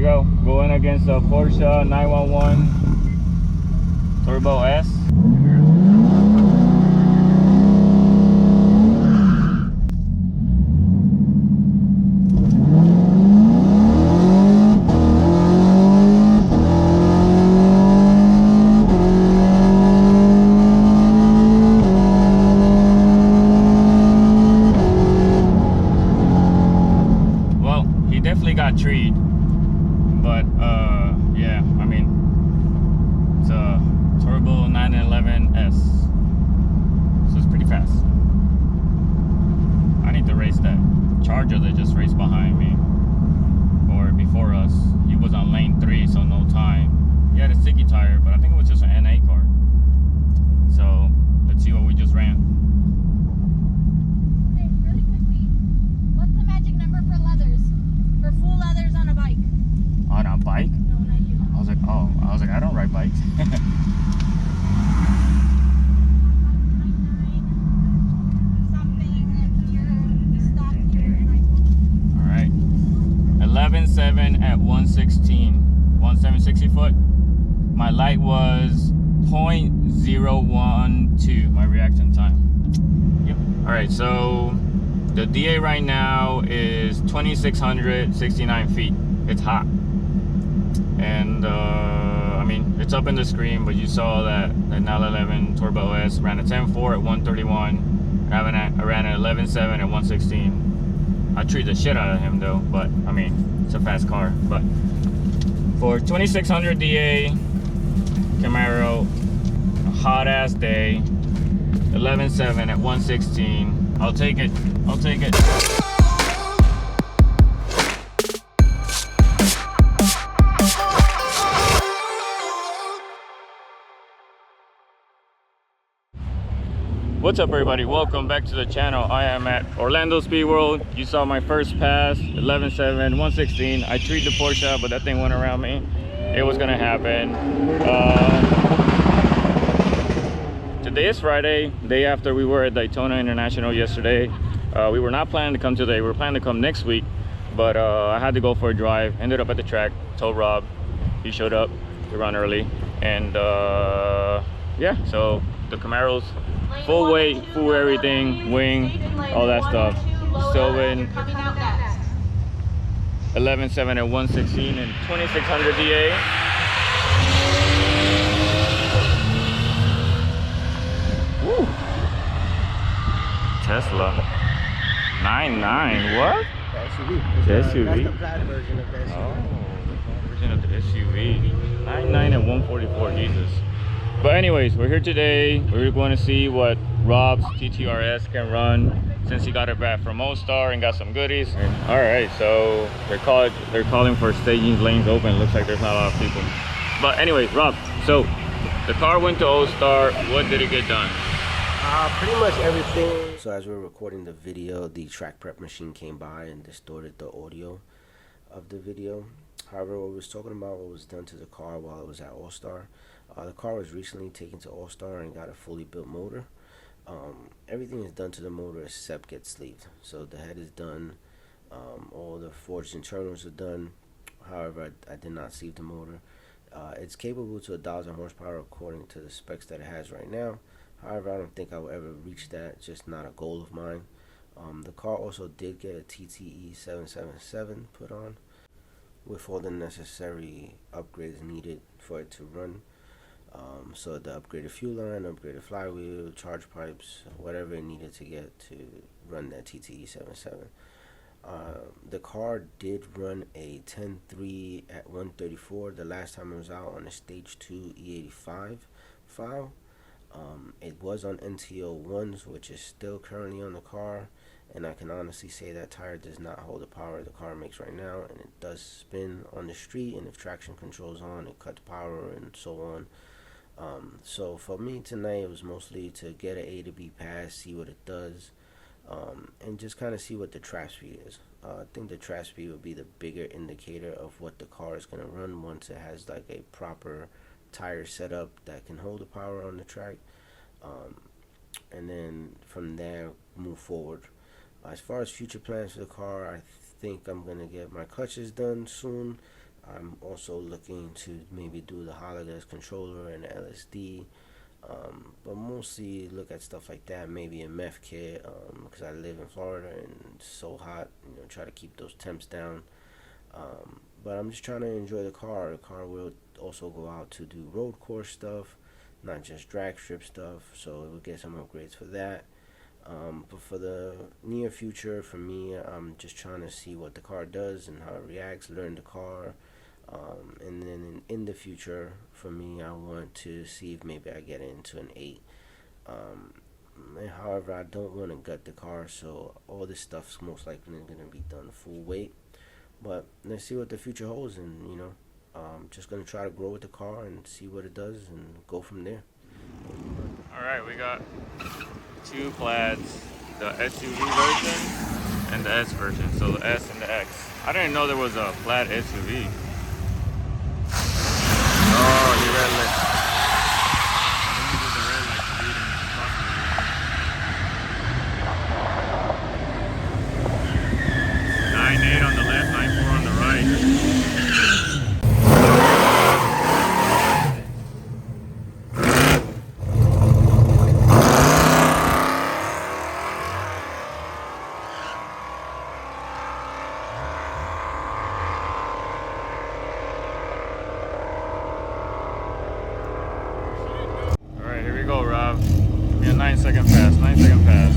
go. Going against the Porsche 911 Turbo S. Got treed, but yeah, I mean, it's a turbo 911S, so it's pretty fast. I need to race that Charger that just raced behind me, or before us. He was on lane 3, so no time. He had a sticky tire, but I think it was just an NA car. So let's see what we just ran. Okay, really quickly, what's the magic number for leathers? For full leathers on a bike. On a bike? No, not you. I was like, oh, I don't ride bikes. All right. 11.7 at 116. 1760 foot. My light was 0.012, my reaction time. Yep. All right, so the DA right now is 2,669 feet. It's hot. And I mean, it's up in the screen, but you saw that 911 Turbo S ran a 10.4 at 131. I ran an 11.7 at 116. I treat the shit out of him though, but I mean, it's a fast car. But for 2,600 DA Camaro, a hot ass day, 11.7 at 116. I'll take it. I'll take it. What's up, everybody? Welcome back to the channel. I am at Orlando Speed World. You saw my first pass, 11.7, 116. I treated the Porsche, but that thing went around me. It was gonna happen. Today is Friday, day after we were at Daytona International yesterday. We were not planning to come today. We were planning to come next week, but I had to go for a drive. Ended up at the track, told Rob. He showed up to run early. And yeah, so the Camaro's full weight, full everything, wing, all that stuff. Still in 11.7 at 116 and 2,600 DA. Woo. Tesla 9.9, what? The SUV. That's the plaid version of the SUV. Oh, the version of the SUV. 9.9 at 144, Jesus. But anyways, we're here today. We're going to see what Rob's TTRS can run since he got it back from Ostar and got some goodies. All right, so they're calling for staging lanes open. Looks like there's not a lot of people. But anyways, Rob, so the car went to Ostar. What did it get done? Pretty much everything. So as we were recording the video, the track prep machine came by and distorted the audio of the video. However, what we was talking about what was done to the car while it was at Ostar. The car was recently taken to Ostar and got a fully built motor. Everything is done to the motor except get sleeved. So the head is done. All the forged internals are done. However, I did not sleeve the motor. It's capable to 1,000 horsepower according to the specs that it has right now. However, I don't think I will ever reach that. It's just not a goal of mine. The car also did get a TTE 777 put on with all the necessary upgrades needed for it to run. So the upgraded fuel line, upgraded flywheel, charge pipes, whatever it needed to get to run that TTE 77. The car did run a 10.3 at 134 the last time it was out on a stage 2 E85 file. It was on NTO 1s, which is still currently on the car, and I can honestly say that tire does not hold the power the car makes right now, and it does spin on the street, and if traction control's on, it cuts power and so on. So for me tonight, it was mostly to get an A to B pass, see what it does, and just kind of see what the trap speed is. I think the trap speed would be the bigger indicator of what the car is going to run once it has like a proper tire setup that can hold the power on the track, and then from there move forward. As far as future plans for the car, I think I'm going to get my clutches done soon. I'm also looking to maybe do the holodeck controller and the LSD, but mostly look at stuff like that, maybe a meth kit, because I live in Florida and it's so hot, you know, try to keep those temps down. But I'm just trying to enjoy the car. The car will also go out to do road course stuff, not just drag strip stuff, so we'll get some upgrades for that. But for the near future, for me, I'm just trying to see what the car does and how it reacts, learn the car. And then in the future, for me, I want to see if maybe I get into an 8. However, I don't want to gut the car, so all this stuff's most likely going to be done full weight. But let's see what the future holds, and you know, just going to try to grow with the car and see what it does and go from there. Alright, we got 2 plaids, the SUV version and the S version, so the S and the X. I didn't know there was a plaid SUV. Oh, the red light. Let me do the red light to read in the 9.8 on the left, 9.4 on the right. Here we go, Rob. Give me a 9-second pass, 9-second pass.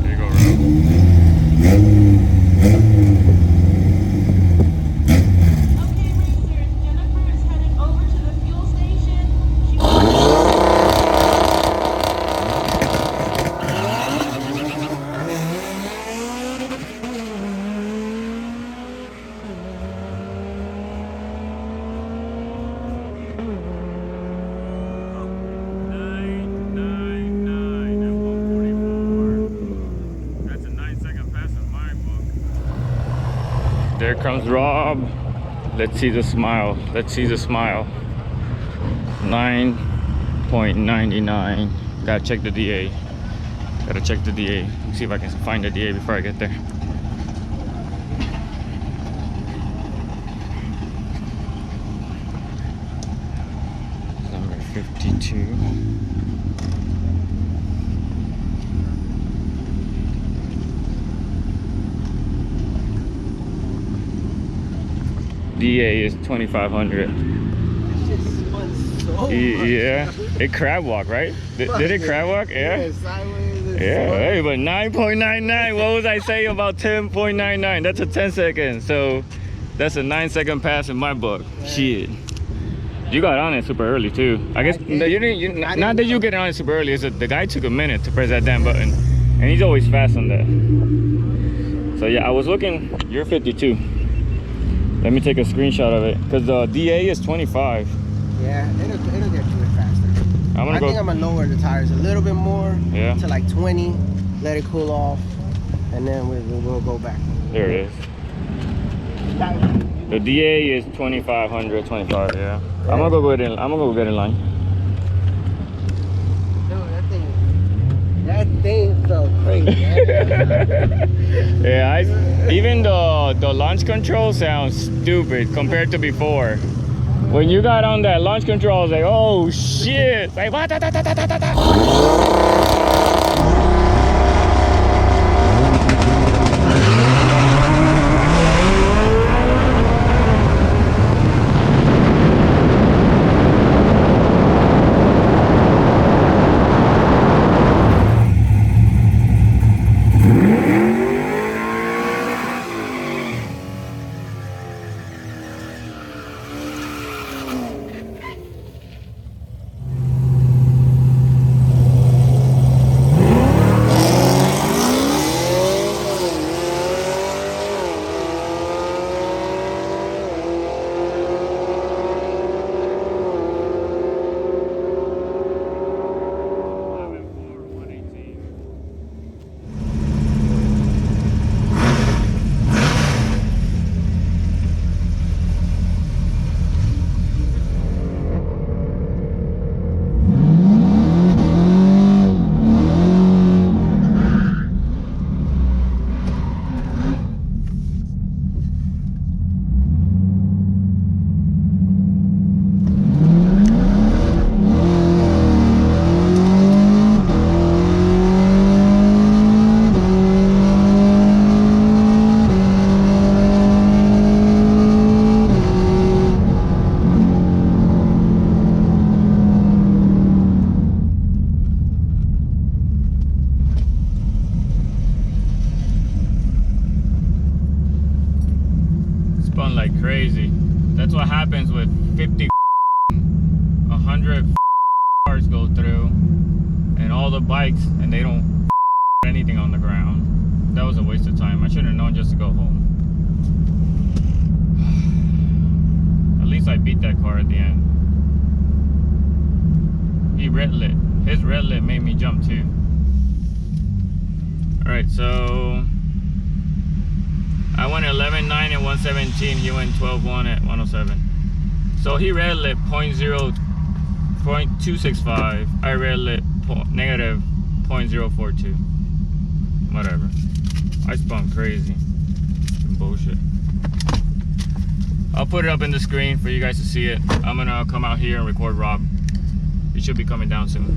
There you go, Rob. Okay, racers, Jennifer is heading over to the fuel station. There comes Rob. Let's see the smile. Let's see the smile. 9.99. Gotta check the DA. Gotta check the DA. See if I can find the DA before I get there. Number 52. DA is 2,500. Yeah, it crab walk, right? Did it crab walk? Yeah. Yeah. Hey, but 9.99. What was I saying about 10.99? That's a 10 second. So that's a 9-second pass in my book. Yeah. Shit. You got on it super early too. I guess you didn't. Not that you get on it super early. It's the guy took a minute to press that damn button, and he's always fast on that. So yeah, I was looking. You're 52. Let me take a screenshot of it, because the DA is 25. Yeah, it'll get to it faster. I think I'm gonna lower the tires a little bit more, yeah, to like 20, let it cool off, and then we'll go back. There it is. The DA is 2,500, 25, yeah. I'm gonna go get in. I'm gonna go get in line. That thing felt crazy. Yeah, even the launch control sounds stupid compared to before. When you got on that launch control, I was like, oh shit! Like, what? happens with 50, 100 cars go through, and all the bikes, and they don't anything on the ground. That was a waste of time. I should have known just to go home. At least I beat that car at the end. He red lit. His red lit made me jump too. Alright, so I went 11.9 at 117. He went 12.1 at 107. So he red lit 0.265. I red lit negative 0.042. Whatever. I spun crazy. Bullshit. I'll put it up in the screen for you guys to see it. I'm gonna come out here and record Rob. He should be coming down soon.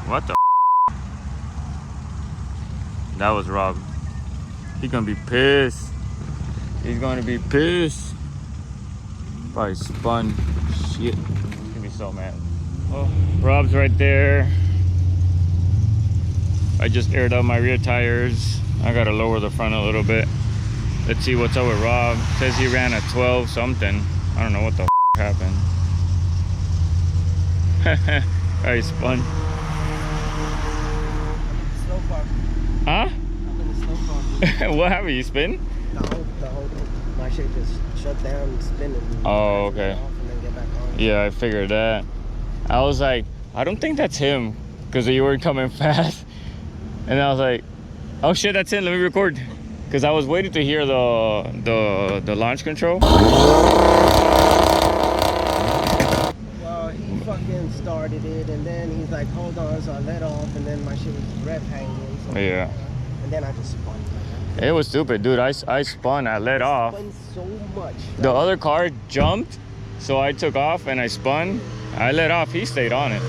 What the? That was Rob. He's gonna be pissed. He's gonna be pissed. Probably spun. Shit. He's gonna be so mad. Oh, Rob's right there. I just aired out my rear tires. I gotta lower the front a little bit. Let's see what's up with Rob. Says he ran a 12 something. I don't know what the happened. I spun. Huh? What happened? You spin? The whole my shit just shut down and spinning. Oh, okay. And then get back on. Yeah, I figured that. I was like, I don't think that's him, because you were coming fast. And I was like, oh shit, that's him. Let me record. Because I was waiting to hear the launch control. Well, he fucking started it, and then he's like, hold on, so I let off, and then my shit was rev hanging. So Yeah. And then I just spun. It was stupid, dude. I spun, I let off. Spun so much. The other car jumped, so I took off and I spun. I let off, he stayed on it.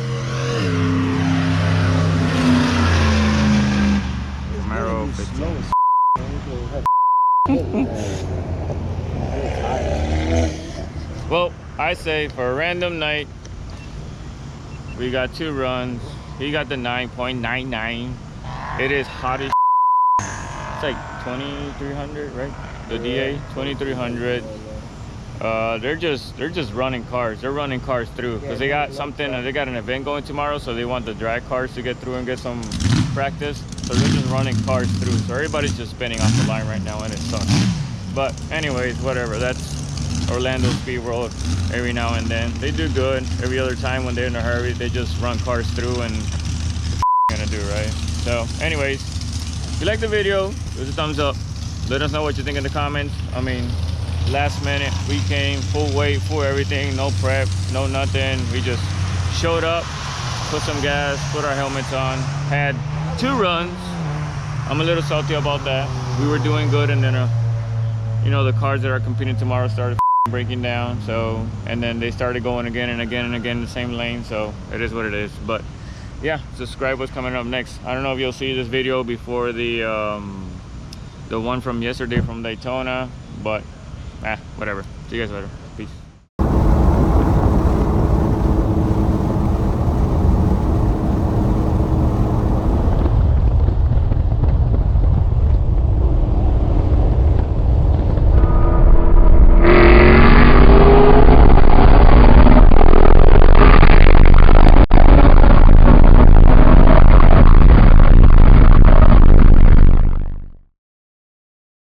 Camaro 15. Well, I say for a random night, we got 2 runs. He got the 9.99. It is hot as it's like 2,300, right? The DA 2,300. They're just running cars. They're running cars through because they got something. They got an event going tomorrow, so they want the drag cars to get through and get some practice. So they're just running cars through. So everybody's just spinning off the line right now, and it sucks. But anyways, whatever. That's Orlando Speed World. Every now and then they do good. Every other time when they're in a hurry, they just run cars through, and gonna do, right? So anyways, if you like the video, give us a thumbs up. Let us know what you think in the comments. I mean, last minute, we came full weight, full everything, no prep, no nothing. We just showed up, put some gas, put our helmets on, had 2 runs. I'm a little salty about that. We were doing good, and then you know, the cars that are competing tomorrow started breaking down. So, and then they started going again and again and again in the same lane. So it is what it is. But yeah, subscribe. What's coming up next? I don't know if you'll see this video before the one from yesterday from Daytona, but whatever. See you guys later.